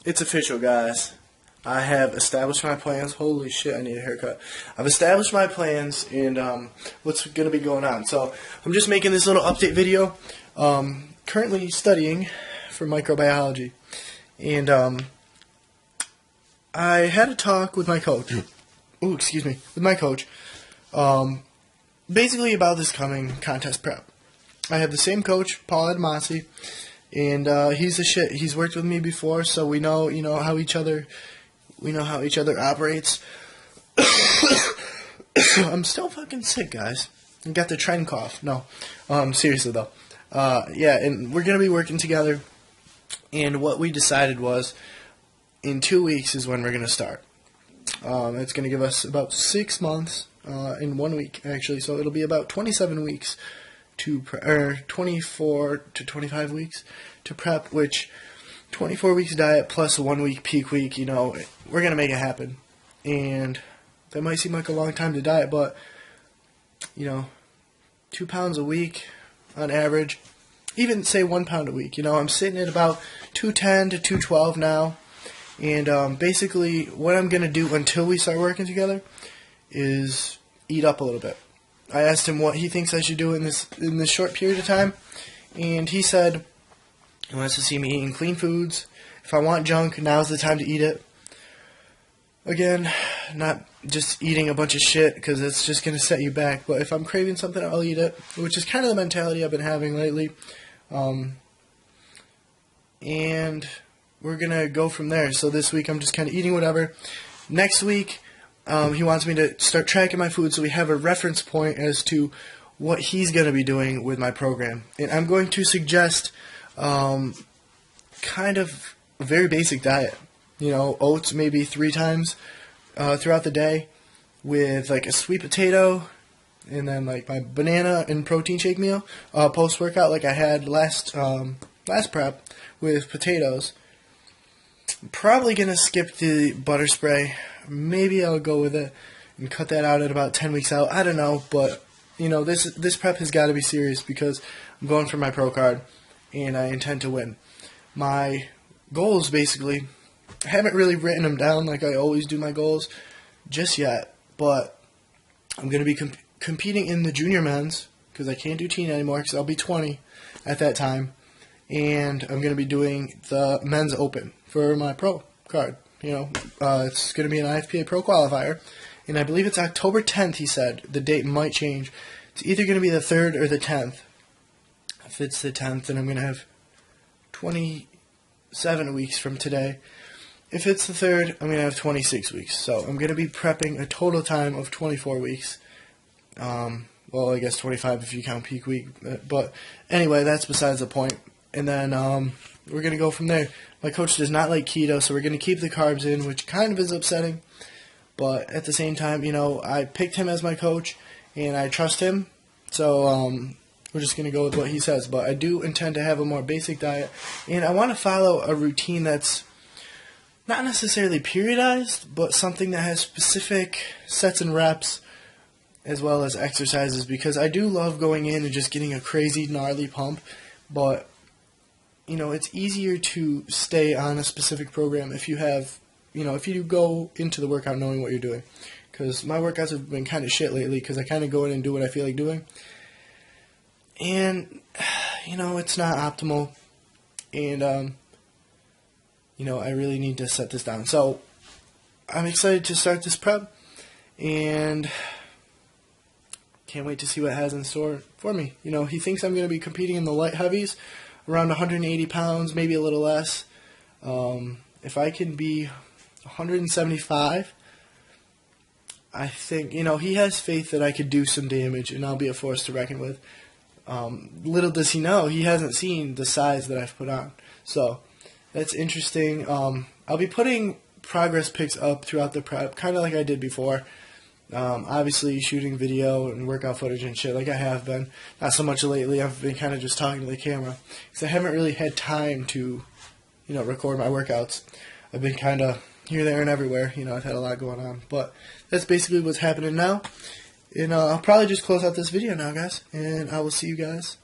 It's official, guys. I have established my plans. Holy shit, I need a haircut. I've established my plans and what's going to be going on. So I'm just making this little update video. Currently studying for microbiology. And I had a talk with my coach. Ooh, excuse me. With my coach. Basically about this coming contest prep. I have the same coach, Paul Adamasi, and he's the shit. He's worked with me before, so we know, how each other operates. I'm still fucking sick, guys. I got the trend cough. No, seriously though. Yeah, and we're gonna be working together. And what we decided was, in 2 weeks is when we're gonna start. It's gonna give us about 6 months in 1 week, actually. So it'll be about 27 weeks or 24 to 25 weeks to prep, which 24 weeks diet plus a 1 week peak week, we're going to make it happen. And that might seem like a long time to diet, but, 2 pounds a week on average, even say 1 pound a week. I'm sitting at about 210 to 212 now. And basically what I'm going to do until we start working together is eat up a little bit. I asked him what he thinks I should do in this short period of time, and he said he wants to see me eating clean foods. If I want junk, now's the time to eat it. Again, not just eating a bunch of shit because it's just going to set you back, but if I'm craving something, I'll eat it, which is kind of the mentality I've been having lately. And we're going to go from there. So this week I'm just kind of eating whatever. Next week, he wants me to start tracking my food so we have a reference point as to what he's going to be doing with my program. And I'm going to suggest kind of a very basic diet. Oats maybe 3 times throughout the day with like a sweet potato and then like my banana and protein shake meal post-workout like I had last prep with potatoes. I'm probably going to skip the butter spray. Maybe I'll go with it and cut that out at about 10 weeks out. I don't know, but, this prep has got to be serious because I'm going for my pro card, and I intend to win. My goals, basically, I haven't really written them down like I always do my goals just yet, but I'm going to be competing in the junior men's because I can't do teen anymore because I'll be 20 at that time, and I'm going to be doing the men's open for my pro card. It's going to be an IFPA Pro qualifier, and I believe it's October 10th, he said. The date might change. It's either going to be the 3rd or the 10th. If it's the 10th, then I'm going to have 27 weeks from today. If it's the 3rd, I'm going to have 26 weeks. So I'm going to be prepping a total time of 24 weeks. Well, I guess 25 if you count peak week. But anyway, that's besides the point. And then we're going to go from there. My coach does not like keto, so we're going to keep the carbs in, which kind of is upsetting. But at the same time, I picked him as my coach, and I trust him. So we're just going to go with what he says. But I do intend to have a more basic diet. And I want to follow a routine that's not necessarily periodized, but something that has specific sets and reps as well as exercises. Because I do love going in and just getting a crazy, gnarly pump. But it's easier to stay on a specific program if you have, if you go into the workout knowing what you're doing. Because my workouts have been kind of shit lately because I kind of go in and do what I feel like doing. And, it's not optimal. And, I really need to set this down. So, I'm excited to start this prep. And can't wait to see what it has in store for me. He thinks I'm going to be competing in the light heavies, around 180 pounds, maybe a little less. If I can be 175, I think, he has faith that I could do some damage and I'll be a force to reckon with. Little does he know, he hasn't seen the size that I've put on. So, that's interesting. I'll be putting progress pics up throughout the prep, kind of like I did before. Obviously shooting video and workout footage and shit like I have been. Not so much lately. I've been kind of just talking to the camera because I haven't really had time to, record my workouts. I've been kind of here, there, and everywhere. I've had a lot going on. But that's basically what's happening now. And I'll probably just close out this video now, guys. And I will see you guys